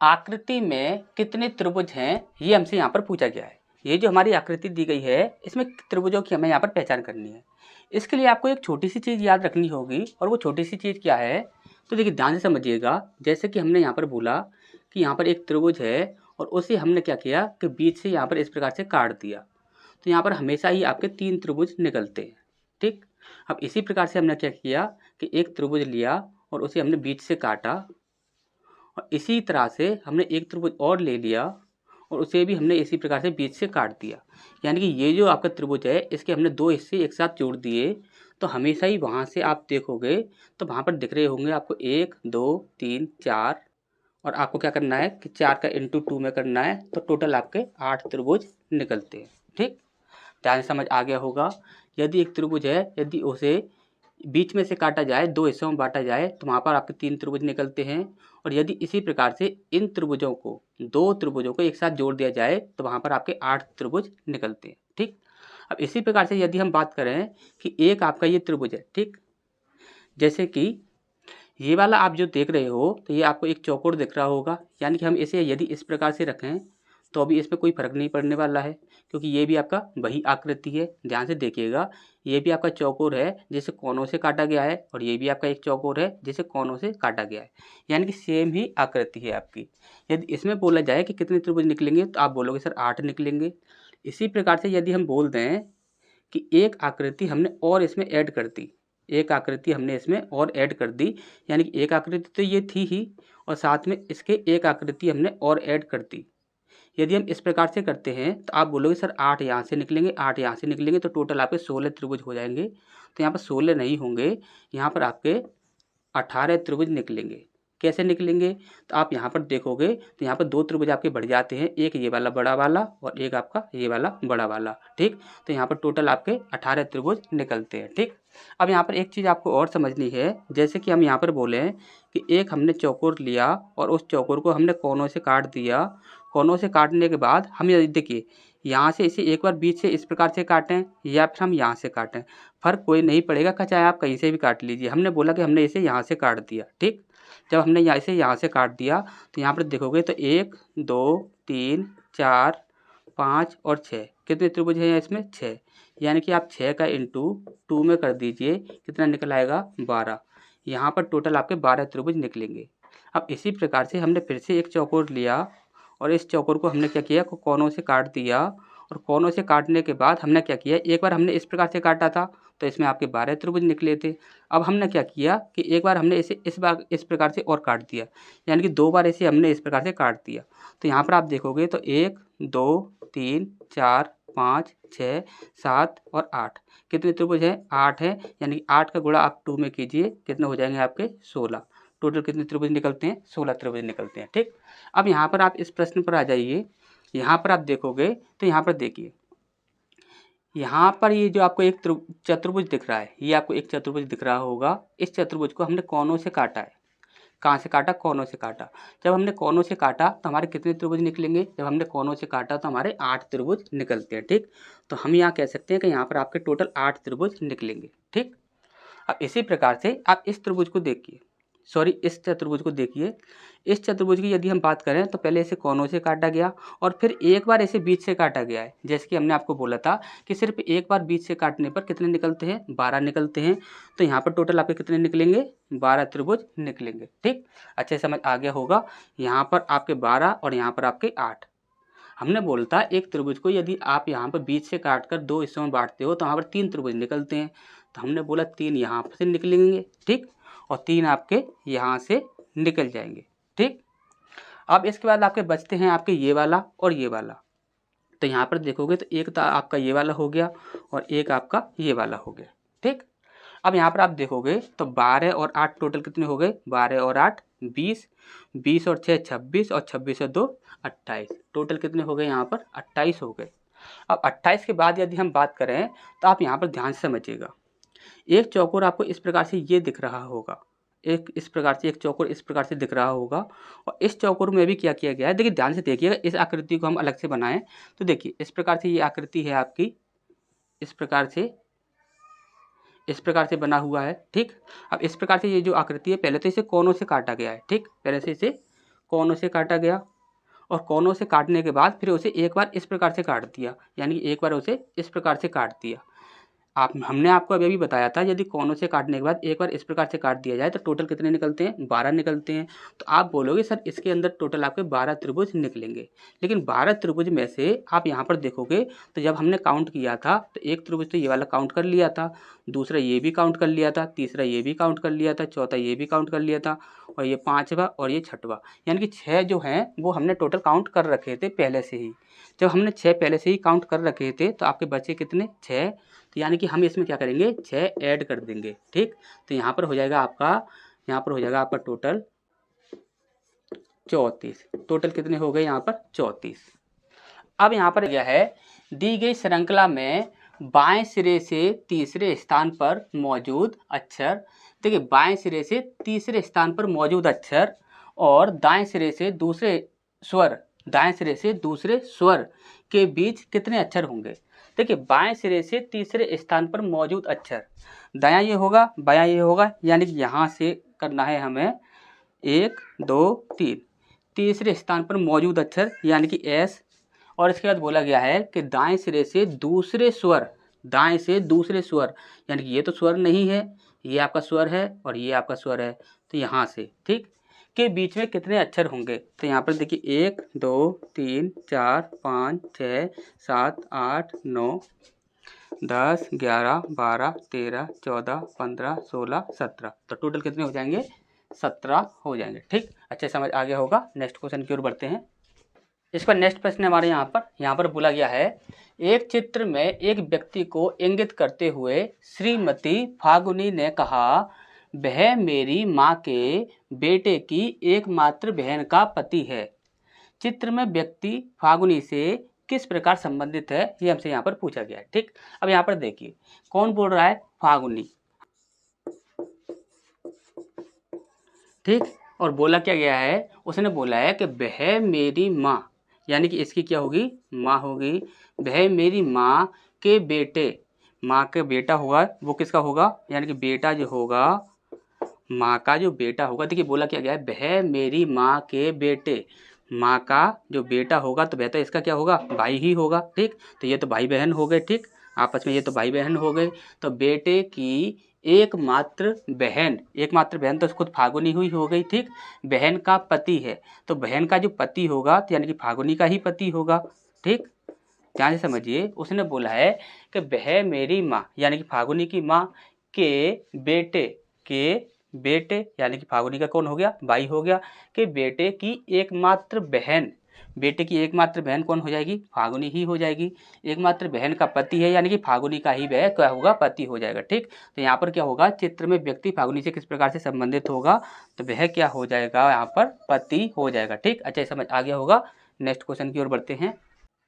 आकृति में कितने त्रिभुज हैं ये हमसे यहाँ पर पूछा गया है। ये जो हमारी आकृति दी गई है इसमें त्रिभुजों की हमें यहाँ पर पहचान करनी है। इसके लिए आपको एक छोटी सी चीज़ याद रखनी होगी और वो छोटी सी चीज़ क्या है, तो देखिए ध्यान से समझिएगा। जैसे कि हमने यहाँ पर बोला कि यहाँ पर एक त्रिभुज है और उसे हमने क्या किया कि बीच से यहाँ पर इस प्रकार से काट दिया, तो यहाँ पर हमेशा ही आपके 3 त्रिभुज निकलते हैं। ठीक, अब इसी प्रकार से हमने क्या किया कि एक त्रिभुज लिया और उसे हमने बीच से काटा और इसी तरह से हमने एक त्रिभुज और ले लिया और उसे भी हमने इसी प्रकार से बीच से काट दिया। यानी कि ये जो आपका त्रिभुज है इसके हमने 2 हिस्से एक साथ जोड़ दिए, तो हमेशा ही वहाँ से आप देखोगे तो वहाँ पर दिख रहे होंगे आपको 1 2 3 4, और आपको क्या करना है कि 4 का इंटू 2 में करना है, तो टोटल आपके 8 त्रिभुज निकलते हैं। ठीक, ध्यान से समझ आ गया होगा। यदि एक त्रिभुज है, यदि उसे बीच में से काटा जाए, 2 हिस्सों में बांटा जाए, तो वहाँ पर आपके 3 त्रिभुज निकलते हैं। और यदि इसी प्रकार से इन त्रिभुजों को 2 त्रिभुजों को एक साथ जोड़ दिया जाए तो वहाँ पर आपके 8 त्रिभुज निकलते हैं। ठीक, अब इसी प्रकार से यदि हम बात करें कि एक आपका ये त्रिभुज है, ठीक, जैसे कि ये वाला आप जो देख रहे हो तो ये आपको एक चौकोर दिख रहा होगा। यानी कि हम इसे यदि इस प्रकार से रखें तो अभी इसमें कोई फर्क नहीं पड़ने वाला है, क्योंकि ये भी आपका वही आकृति है। ध्यान से देखिएगा, ये भी आपका चौकोर है जिसे कोनों से काटा गया है और ये भी आपका एक चौकोर है जिसे कोनों से काटा गया है, यानी कि सेम ही आकृति है आपकी। यदि इसमें बोला जाए कि कितने त्रिभुज निकलेंगे तो आप बोलोगे सर 8 निकलेंगे। इसी प्रकार से यदि हम बोल दें कि एक आकृति हमने और इसमें ऐड कर दी, एक आकृति हमने इसमें और ऐड कर दी, यानी कि एक आकृति तो ये थी ही और साथ में इसके एक आकृति हमने और ऐड कर दी। यदि हम इस प्रकार से करते हैं तो आप बोलोगे सर 8 यहाँ से निकलेंगे, 8 यहाँ से निकलेंगे, तो टोटल आपके 16 त्रिभुज हो जाएंगे। तो यहाँ पर 16 नहीं होंगे, यहाँ पर आपके 18 त्रिभुज निकलेंगे। कैसे निकलेंगे, तो आप यहाँ पर देखोगे तो यहाँ पर 2 त्रिभुज आपके बढ़ जाते हैं, एक ये वाला बड़ा वाला और एक आपका ये वाला बड़ा वाला। ठीक, तो यहाँ पर टोटल आपके 18 त्रिभुज निकलते हैं। ठीक, अब यहाँ पर एक चीज़ आपको और समझनी है। जैसे कि हम यहाँ पर बोले कि एक हमने चौकोर लिया और उस चौकोर को हमने कोनों से काट दिया। कोनों से काटने के बाद हम यदि देखिए यहाँ से इसे एक बार बीच से इस प्रकार से काटें या फिर हम यहाँ से काटें, फर्क कोई नहीं पड़ेगा, चाहे आप कहीं से भी काट लीजिए। हमने बोला कि हमने इसे यहाँ से काट दिया। ठीक, जब हमने इसे यहाँ से काट दिया तो यहाँ पर देखोगे तो 1 2 3 4 5 और 6, कितने त्रिभुज हैं इसमें 6, यानी कि आप 6 का इंटू 2 में कर दीजिए, कितना निकल आएगा 12। यहाँ पर टोटल आपके 12 त्रिभुज निकलेंगे। अब इसी प्रकार से हमने फिर से एक चौकोर लिया और इस चौकोर को हमने क्या किया, कोनों से काट दिया और कोनों से काटने के बाद हमने क्या किया, एक बार हमने इस प्रकार से काटा था तो इसमें आपके 12 त्रिभुज निकले थे। अब हमने क्या किया कि एक बार हमने इसे इस प्रकार से और काट दिया, यानी कि 2 बार इसे हमने इस प्रकार से काट दिया। तो यहाँ पर आप देखोगे तो 1 2 3 4 5 6 7 और 8, कितने त्रिभुज हैं 8 हैं, यानी कि 8 का गुणा आप 2 में कीजिए, कितने हो जाएंगे आपके 16। टोटल कितने त्रिभुज निकलते हैं, 16 त्रिभुज निकलते हैं। ठीक, अब यहाँ पर आप इस प्रश्न पर आ जाइए। यहाँ पर आप देखोगे तो यहाँ पर देखिए, यहाँ पर ये जो आपको एक चतुर्भुज दिख रहा है, ये आपको एक चतुर्भुज दिख रहा होगा। इस चतुर्भुज को हमने कोनों से काटा है। कहाँ से काटा, कोनों से काटा। जब हमने कोनों से काटा तो हमारे कितने त्रिभुज निकलेंगे, जब हमने कोनों से काटा तो हमारे 8 त्रिभुज निकलते हैं। ठीक, तो हम यहाँ कह सकते हैं कि यहाँ पर आपके टोटल 8 त्रिभुज निकलेंगे। ठीक, अब इसी प्रकार से आप इस त्रिभुज को देखिए, सॉरी इस चतुर्भुज को देखिए। इस चतुर्भुज की यदि हम बात करें तो पहले इसे कोनों से काटा गया और फिर एक बार इसे बीच से काटा गया है। जैसे कि हमने आपको बोला था कि सिर्फ एक बार बीच से काटने पर कितने निकलते हैं, 12 निकलते हैं। तो यहाँ पर टोटल आपके कितने निकलेंगे, 12 त्रिभुज निकलेंगे। ठीक, अच्छे समझ आ गया होगा। यहाँ पर आपके 12 और यहाँ पर आपके 8। हमने बोलता एक त्रिभुज को यदि आप यहाँ पर बीच से काट कर 2 हिस्सों में बांटते हो तो वहाँ पर 3 त्रिभुज निकलते हैं। तो हमने बोला 3 यहाँ से निकलेंगे, ठीक, और 3 आपके यहाँ से निकल जाएंगे। ठीक, अब इसके बाद आपके बचते हैं आपके ये वाला और ये वाला। तो यहाँ पर देखोगे तो एक तो आपका ये वाला हो गया और एक आपका ये वाला हो गया। ठीक, अब यहाँ पर आप देखोगे तो 12 और 8 टोटल कितने हो गए, 12 और 8 20, 20 और 6 26 और 26 और 2 28, टोटल कितने हो गए यहाँ पर 28 हो गए। अब 28 के बाद यदि हम बात करें तो आप यहाँ पर ध्यान से समझिएगा। एक चौकोर आपको इस प्रकार से ये दिख रहा होगा, एक इस प्रकार से एक चौकोर इस प्रकार से दिख रहा होगा और इस चौकोर में भी क्या किया गया है, देखिए ध्यान से देखिएगा। इस आकृति को हम अलग से बनाएं तो देखिए इस प्रकार से ये आकृति है आपकी, इस प्रकार से बना हुआ है। ठीक, अब इस प्रकार से ये जो आकृति है पहले तो इसे कोनों से काटा गया है। ठीक, पहले से इसे कोनों से काटा गया और कोनों से काटने के बाद फिर उसे एक बार इस प्रकार से काट दिया, यानी कि एक बार उसे इस प्रकार से काट दिया। हमने आपको अभी बताया था यदि कोनों से काटने के बाद एक बार इस प्रकार से काट दिया जाए तो टोटल कितने निकलते हैं, 12 निकलते हैं। तो आप बोलोगे सर इसके अंदर टोटल आपके 12 त्रिभुज निकलेंगे, लेकिन 12 त्रिभुज में से आप यहाँ पर देखोगे तो जब हमने काउंट किया था तो एक त्रिभुज तो ये वाला काउंट कर लिया था, दूसरा ये भी काउंट कर लिया था, तीसरा ये भी काउंट कर लिया था, चौथा ये भी काउंट कर लिया था, और ये पाँचवा और ये छठवा, यानी कि 6 जो हैं वो हमने टोटल काउंट कर रखे थे पहले से ही। जब हमने 6 पहले से ही काउंट कर रखे थे तो आपके बचे कितने, 6। तो यानी कि हम इसमें क्या करेंगे, 6 ऐड कर देंगे, ठीक। तो यहाँ पर हो जाएगा आपका टोटल 34। टोटल कितने हो गए यहाँ पर, 34। अब यहाँ पर क्या है, दी गई श्रृंखला में बाएं सिरे से तीसरे स्थान पर मौजूद अक्षर, देखिए बाएं सिरे से तीसरे स्थान पर मौजूद अक्षर और दाएं सिरे से दूसरे स्वर के बीच कितने अक्षर होंगे। देखिए बाएं सिरे से तीसरे स्थान पर मौजूद अक्षर, दायां ये होगा बायां ये होगा, यानी कि यहाँ से करना है हमें 1 2 3, तीसरे स्थान पर मौजूद अक्षर यानी कि एस। और इसके बाद बोला गया है कि दाएं सिरे से दूसरे स्वर, यानी कि ये तो स्वर नहीं है, ये आपका स्वर है और ये आपका स्वर है, तो यहाँ से ठीक के बीच में कितने अक्षर होंगे। तो यहाँ पर देखिए 1 2 3 4 5 6 7 8 9 10 11 12 13 14 15 16 17, तो टोटल कितने हो जाएंगे, 17 हो जाएंगे, ठीक। अच्छे समझ आ गया होगा। नेक्स्ट क्वेश्चन की ओर बढ़ते हैं। इसका नेक्स्ट प्रश्न हमारे यहाँ पर बोला गया है, एक चित्र में एक व्यक्ति को इंगित करते हुए श्रीमती फागुनी ने कहा, वह मेरी माँ के बेटे की एकमात्र बहन का पति है। चित्र में व्यक्ति फागुनी से किस प्रकार संबंधित है, ये हमसे यहाँ पर पूछा गया है, ठीक। अब यहाँ पर देखिए कौन बोल रहा है, फागुनी, ठीक। और बोला क्या गया है, उसने बोला है कि वह मेरी माँ, यानी कि इसकी क्या होगी, माँ होगी। वह मेरी माँ के बेटे, माँ के बेटा होगा, वो किसका होगा, यानी कि बेटा जो होगा, माँ का जो बेटा होगा। देखिए बोला क्या गया है, वह मेरी माँ के बेटे, माँ का जो बेटा होगा तो बेटा इसका क्या होगा, भाई ही होगा, ठीक। तो ये तो भाई बहन हो गए, ठीक, आपस में ये तो भाई बहन हो गए। तो बेटे की एकमात्र बहन तो खुद फागुनी हुई हो गई, ठीक। बहन का पति है, तो बहन का जो पति होगा तो यानी कि फागुनी का ही पति होगा, ठीक। ध्यान से समझिए, उसने बोला है कि वह मेरी माँ यानी कि फागुनी की माँ के बेटे यानी कि फागुनी का कौन हो गया, भाई हो गया, कि बेटे की एकमात्र बहन कौन हो जाएगी, फागुनी ही हो जाएगी। एकमात्र बहन का पति है यानी कि फागुनी का ही वह क्या होगा, पति हो जाएगा, ठीक। तो यहाँ पर क्या होगा, चित्र में व्यक्ति फागुनी से किस प्रकार से संबंधित होगा, तो वह क्या हो जाएगा, यहाँ पर पति हो जाएगा, ठीक। अच्छा समझ आ गया होगा। नेक्स्ट क्वेश्चन की ओर बढ़ते हैं।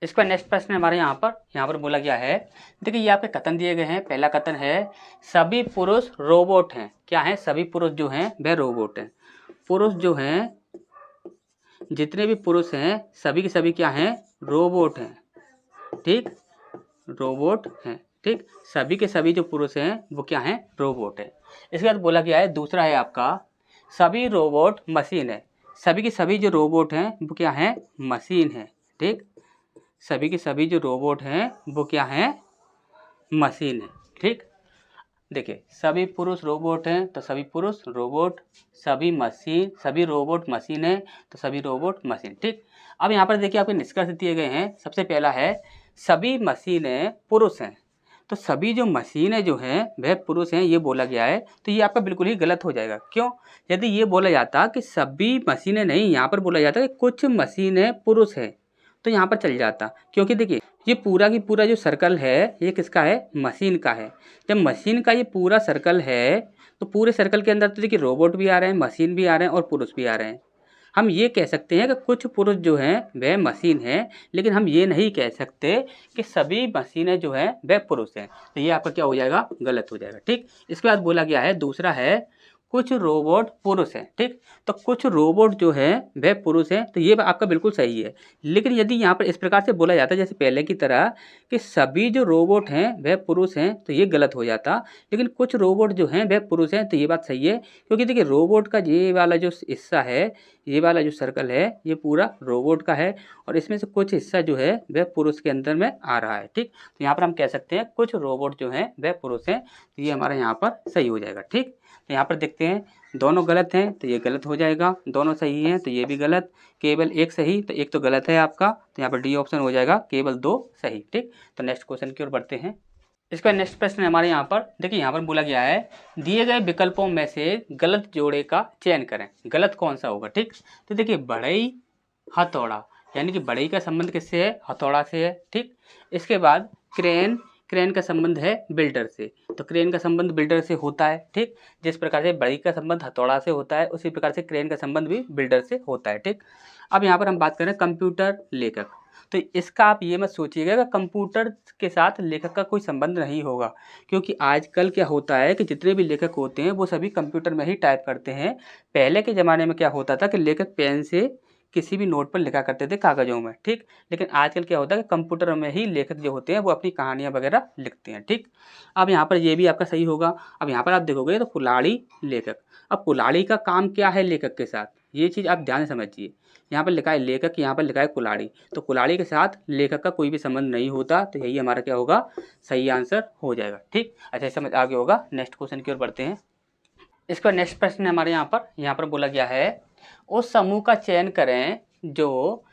इसका नेक्स्ट प्रश्न हमारे यहाँ पर बोला गया है, देखिए ये आपके कथन दिए गए हैं। पहला कथन है, सभी पुरुष रोबोट हैं। क्या है, सभी पुरुष जो हैं वह रोबोट हैं। पुरुष जो हैं, जितने भी पुरुष हैं सभी के सभी क्या हैं, रोबोट हैं, ठीक, रोबोट हैं, ठीक। सभी के सभी जो पुरुष हैं वो क्या हैं, रोबोट हैं। इसके बाद बोला गया है, दूसरा है आपका, सभी रोबोट मशीन है। सभी के सभी जो रोबोट हैं वो क्या हैं, मशीन है, ठीक। सभी के सभी जो रोबोट हैं वो क्या हैं, मशीन है, ठीक। देखिए सभी पुरुष रोबोट हैं तो सभी पुरुष रोबोट, सभी रोबोट मशीन है तो सभी रोबोट मशीन, ठीक। अब यहाँ पर देखिए आपके निष्कर्ष दिए गए हैं। सबसे पहला है, सभी मशीनें पुरुष हैं, तो सभी जो मशीनें जो हैं वह पुरुष हैं, ये बोला गया है। तो ये आपका बिल्कुल ही गलत हो जाएगा। क्यों, यदि ये बोला जाता कि सभी मशीनें नहीं, यहाँ पर बोला जाता कि कुछ मशीनें पुरुष हैं तो यहाँ पर चल जाता। क्योंकि देखिए ये पूरा की पूरा जो सर्कल है ये किसका है, मशीन का है। जब मशीन का ये पूरा सर्कल है तो पूरे सर्कल के अंदर तो देखिए रोबोट भी आ रहे हैं, मशीन भी आ रहे हैं और पुरुष भी आ रहे हैं। हम ये कह सकते हैं कि कुछ पुरुष जो हैं वह मशीन हैं, लेकिन हम ये नहीं कह सकते कि सभी मशीनें जो हैं वह पुरुष हैं। तो ये आपका क्या हो जाएगा, गलत हो जाएगा, ठीक। इसके बाद बोला गया है, दूसरा है, कुछ रोबोट पुरुष हैं, ठीक। तो कुछ रोबोट जो है वह पुरुष हैं, तो ये आपका बिल्कुल सही है। लेकिन यदि यहाँ पर इस प्रकार से बोला जाता है जैसे पहले की तरह कि सभी जो रोबोट हैं वह पुरुष हैं, तो ये गलत हो जाता। लेकिन कुछ रोबोट जो हैं वह पुरुष हैं, तो ये बात सही है। क्योंकि देखिए रोबोट का ये वाला जो हिस्सा है, ये वाला जो सर्कल है, ये पूरा रोबोट का है और इसमें से कुछ हिस्सा जो है वह पुरुष के अंदर में आ रहा है, ठीक। तो यहाँ पर हम कह सकते हैं कुछ रोबोट जो हैं वह पुरुष हैं, तो ये हमारा यहाँ पर सही हो जाएगा, ठीक। तो यहाँ पर देखते हैं दोनों गलत हैं, तो ये गलत हो जाएगा। दोनों सही हैं, तो ये भी गलत। केवल एक सही, तो एक तो गलत है आपका, तो यहाँ पर डी ऑप्शन हो जाएगा, केवल 2 सही, ठीक। तो नेक्स्ट क्वेश्चन की ओर बढ़ते हैं। इसका नेक्स्ट प्रश्न हमारे यहाँ पर देखिए, यहाँ पर बोला गया है दिए गए विकल्पों में से गलत जोड़े का चयन करें। गलत कौन सा होगा, ठीक। तो देखिए बढ़ई हथौड़ा, यानी कि बढ़ई का संबंध किससे है, हथौड़ा से है, ठीक। इसके बाद क्रेन, क्रेन का संबंध है बिल्डर से, तो क्रेन का संबंध बिल्डर से होता है, ठीक। जिस प्रकार से बढ़ई का संबंध हथौड़ा से होता है, उसी प्रकार से क्रेन का संबंध भी बिल्डर से होता है, ठीक। अब यहाँ पर हम बात करें कंप्यूटर लेखक, तो इसका आप ये मत सोचिएगा कि कंप्यूटर के साथ लेखक का कोई संबंध नहीं होगा, क्योंकि आजकल क्या होता है कि जितने भी लेखक होते हैं वो सभी कंप्यूटर में ही टाइप करते हैं। पहले के ज़माने में क्या होता था कि लेखक पेन से किसी भी नोट पर लिखा करते थे कागज़ों में, ठीक। लेकिन आजकल क्या होता है कि कंप्यूटर में ही लेखक जो होते हैं वो अपनी कहानियाँ वगैरह लिखते हैं, ठीक। अब यहाँ पर ये भी आपका सही होगा। अब यहाँ पर आप देखोगे तो कुल्हाड़ी लेखक, अब कुल्हाड़ी का काम क्या है लेखक के साथ, ये चीज़ आप ध्यान से समझिए। यहाँ पर लिखा है लेखक, यहाँ पर लिखा है कुल्हाड़ी, तो कुल्हाड़ी के साथ लेखक का कोई भी संबंध नहीं होता, तो यही हमारा क्या होगा, सही आंसर हो जाएगा, ठीक। अच्छा समझ आगे होगा। नेक्स्ट क्वेश्चन की ओर बढ़ते हैं। इसका नेक्स्ट प्रश्न हमारे यहाँ पर बोला गया है उस समूह का चयन करें जो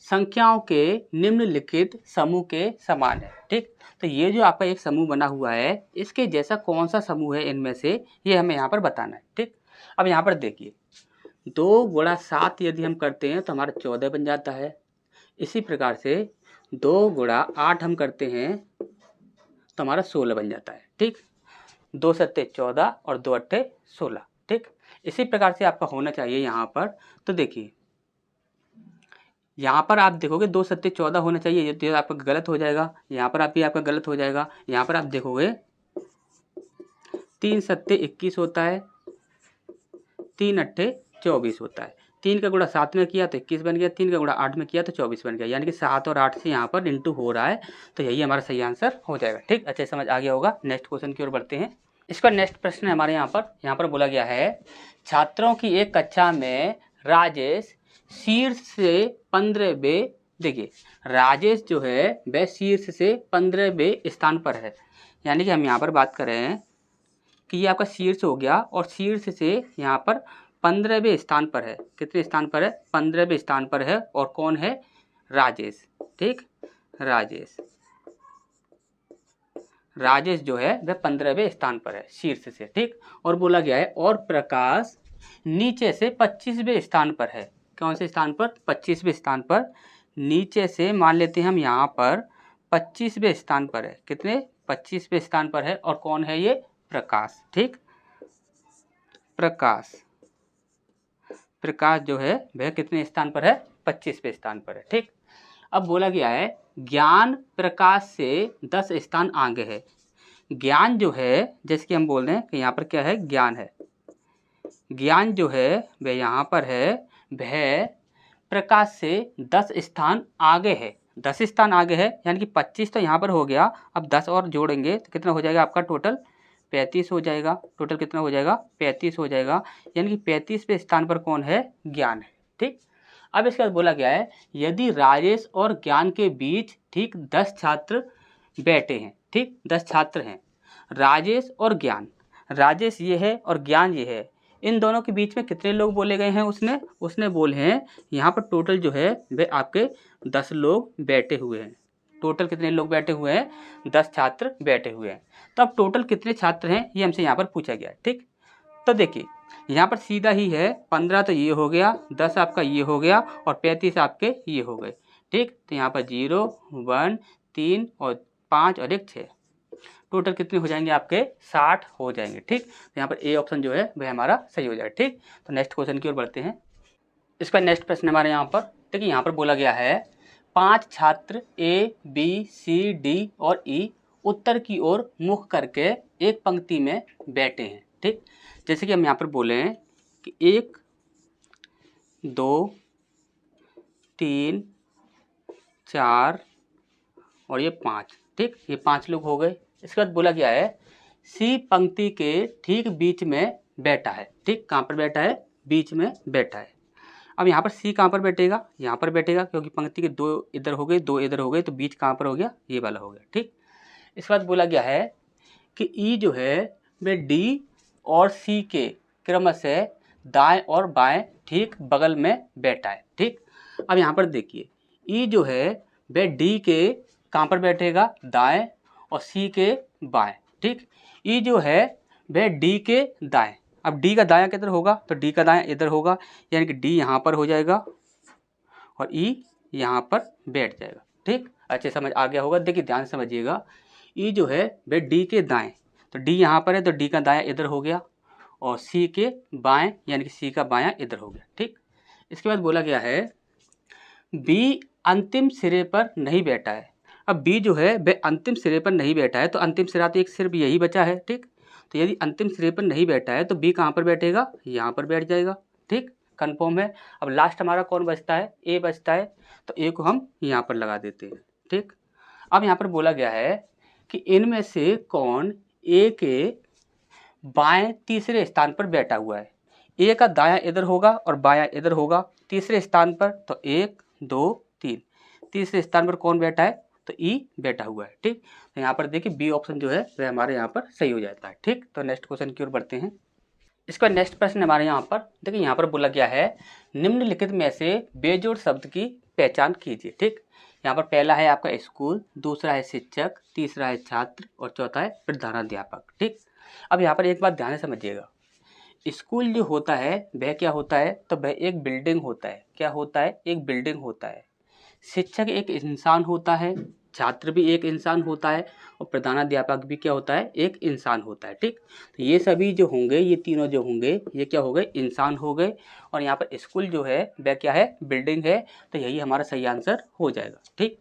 संख्याओं के निम्नलिखित समूह के समान है, ठीक। तो ये जो आपका एक समूह बना हुआ है, इसके जैसा कौन सा समूह है इनमें से, ये हमें यहाँ पर बताना है, ठीक। अब यहाँ पर देखिए 2 गुणा 7 यदि हम करते हैं तो हमारा 14 बन जाता है। इसी प्रकार से 2 गुणा 8 हम करते हैं तो हमारा 16 बन जाता है, ठीक। 2 सत्ते 14 और 2 अट्ठे 16, ठीक। इसी प्रकार से आपका होना चाहिए यहाँ पर। तो देखिए यहाँ पर आप देखोगे 2 सत्ते 14 होना चाहिए, ये तो आपका गलत हो जाएगा। यहाँ पर भी आपका गलत हो जाएगा। यहाँ पर आप देखोगे 3 सत्ते 21 होता है, 3 अट्ठे 24 होता है। 3 का गुणा 7 में किया तो 21 बन गया, 3 का गुणा 8 में किया तो 24 बन गया, यानी कि 7 और 8 से यहाँ पर इंटू हो रहा है, तो यही हमारा सही आंसर हो जाएगा, ठीक। अच्छे समझ आ गया होगा। नेक्स्ट क्वेश्चन की ओर बढ़ते हैं। इसका नेक्स्ट प्रश्न है हमारे यहाँ पर बोला गया है छात्रों की एक कक्षा में राजेश शीर्ष से 15वें, देखिए राजेश जो है वह शीर्ष से 15वें स्थान पर है, यानी कि हम यहाँ पर बात करें कि ये आपका शीर्ष हो गया और शीर्ष से यहाँ पर 15वें स्थान पर है। कितने स्थान पर है, 15वें स्थान पर है। और कौन है, राजेश, ठीक। राजेश जो है वह 15वें स्थान पर है शीर्ष से, ठीक। और बोला गया है और प्रकाश नीचे से 25वें स्थान पर है। कौन से स्थान पर, 25वें स्थान पर। नीचे से मान लेते हैं हम यहाँ पर 25वें स्थान पर है। कितने, 25वें स्थान पर है। और कौन है ये, प्रकाश, ठीक। प्रकाश जो है वह कितने स्थान पर है, 25वें स्थान पर है, ठीक। अब बोला गया है ज्ञान प्रकाश से 10 स्थान आगे है। ज्ञान जो है, जैसे कि हम बोल रहे हैं कि यहाँ पर क्या है, ज्ञान है। ज्ञान जो है वह यहाँ पर है, वह प्रकाश से 10 स्थान आगे है। 10 स्थान आगे है, यानी कि 25 तो यहाँ पर हो गया। अब 10 और जोड़ेंगे तो कितना हो जाएगा आपका, टोटल 35 हो जाएगा। टोटल कितना हो जाएगा, 35 हो जाएगा। यानी कि 35वें स्थान पर कौन है, ज्ञान है, ठीक। अब इसके बाद बोला गया है यदि राजेश और ज्ञान के बीच ठीक 10 छात्र बैठे हैं, ठीक 10 छात्र हैं, राजेश और ज्ञान, राजेश ये है और ज्ञान ये है, इन दोनों के बीच में कितने लोग बोले गए हैं, उसने बोले हैं यहाँ पर टोटल जो है वे आपके 10 लोग बैठे हुए हैं। टोटल कितने लोग बैठे हुए हैं, 10 छात्र बैठे हुए हैं। तो अब टोटल कितने छात्र हैं ये हमसे यहाँ पर पूछा गया है, ठीक। तो देखिए यहाँ पर सीधा ही है, 15 तो ये हो गया, 10 आपका ये हो गया और 35 आपके ये हो गए, ठीक। तो यहाँ पर 0, 1, 3 और 5 और 1 6, टोटल कितने हो जाएंगे आपके, 60 हो जाएंगे, ठीक। तो यहाँ पर ए ऑप्शन जो है वह हमारा सही हो जाएगा, ठीक। तो नेक्स्ट क्वेश्चन की ओर बढ़ते हैं। इसका नेक्स्ट प्रश्न हमारे यहाँ पर देखिए, यहाँ पर बोला गया है 5 छात्र A, B, C, D और E उत्तर की ओर मुख करके एक पंक्ति में बैठे हैं। ठीक। जैसे कि हम यहाँ पर बोले हैं कि 1 2 3 4 और ये 5, ठीक। ये 5 लोग हो गए। इसके बाद बोला गया है सी पंक्ति के ठीक बीच में बैठा है, ठीक। कहाँ पर बैठा है? बीच में बैठा है। अब यहाँ पर सी कहाँ पर बैठेगा? यहाँ पर बैठेगा, क्योंकि पंक्ति के 2 इधर हो गए, 2 इधर हो गए, तो बीच कहाँ पर हो गया? ये वाला हो गया, ठीक। इसके बाद बोला गया है कि ई जो है वह डी और सी के क्रम से दाएं और बाएं ठीक बगल में बैठा है, ठीक। अब यहाँ पर देखिए ई जो है वह डी के कहाँ पर बैठेगा? दाएं, और सी के बाएं, ठीक। ई जो है वह डी के दाएं। अब डी का दायां किधर होगा? तो डी का दायां इधर होगा, यानी कि डी यहाँ पर हो जाएगा और ई यहाँ पर बैठ जाएगा, ठीक। अच्छे समझ आ गया होगा। देखिए ध्यान से समझिएगा, ई जो है वह डी के दाएं, तो डी यहाँ पर है तो डी का दायां इधर हो गया, और सी के बाएं यानी कि सी का बायां इधर हो गया, ठीक। इसके बाद बोला गया है बी अंतिम सिरे पर नहीं बैठा है। अब बी जो है वह अंतिम सिरे पर नहीं बैठा है, तो अंतिम सिरा तो एक सिर्फ यही बचा है, ठीक। तो यदि अंतिम सिरे पर नहीं बैठा है तो बी कहाँ पर बैठेगा? यहाँ पर बैठ जाएगा, ठीक। कन्फर्म है। अब लास्ट हमारा कौन बचता है? ए बचता है, तो ए को हम यहाँ पर लगा देते हैं, ठीक। अब यहाँ पर बोला गया है कि इनमें से कौन ए के बाएं तीसरे स्थान पर बैठा हुआ है। ए का दायां इधर होगा और बायां इधर होगा तीसरे स्थान पर, तो 1 2 3 तीसरे स्थान पर कौन बैठा है? तो ई बैठा हुआ है, ठीक। तो यहाँ पर देखिए बी ऑप्शन जो है वह हमारे यहाँ पर सही हो जाता है, ठीक। तो नेक्स्ट क्वेश्चन की ओर बढ़ते हैं। इसका नेक्स्ट प्रश्न हमारे यहाँ पर देखिए, यहाँ पर बोला गया है निम्नलिखित में से बेजोड़ शब्द की पहचान कीजिए, ठीक। यहाँ पर पहला है आपका स्कूल, दूसरा है शिक्षक, तीसरा है छात्र और चौथा है प्रधानाध्यापक, ठीक। अब यहाँ पर एक बात ध्यान से समझिएगा, स्कूल जो होता है वह क्या होता है? तो वह एक बिल्डिंग होता है। क्या होता है? एक बिल्डिंग होता है। शिक्षक एक इंसान होता है, छात्र भी एक इंसान होता है, और प्रधानाध्यापक भी क्या होता है? एक इंसान होता है, ठीक। तो ये सभी जो होंगे, ये तीनों जो होंगे, ये क्या हो गए? इंसान हो गए। और यहाँ पर स्कूल जो है वह क्या है? बिल्डिंग है। तो यही हमारा सही आंसर हो जाएगा, ठीक।